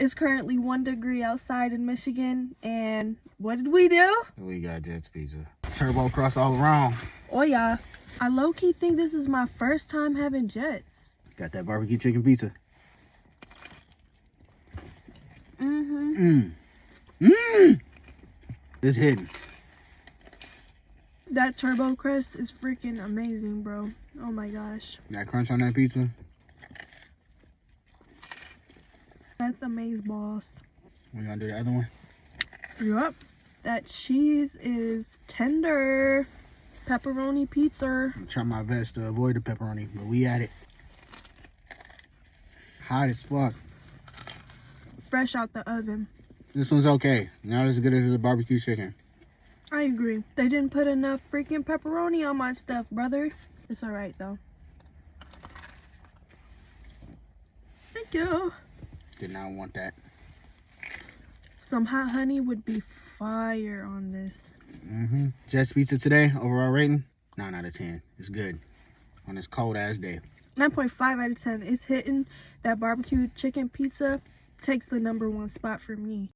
It's currently 1 degree outside in Michigan, and what did we do? We got Jets Pizza. Turbo crust all around. Oh yeah. I low-key think this is my first time having Jets. Got that barbecue chicken pizza. It's hidden. That turbo crust is freaking amazing, bro. Oh my gosh. That crunch on that pizza. That's amaze balls. We gonna do the other one? Yup. That cheese is tender. Pepperoni pizza. I'm gonna try my best to avoid the pepperoni, but we at it. Hot as fuck. Fresh out the oven. This one's okay. Not as good as the barbecue chicken. I agree. They didn't put enough freaking pepperoni on my stuff, brother. It's alright though. Thank you. Did not want that. Some hot honey would be fire on this. Jets Pizza today, overall rating, 9 out of 10. It's good on this cold ass day. 9.5 out of 10. It's hitting. That barbecue chicken pizza takes the #1 spot for me.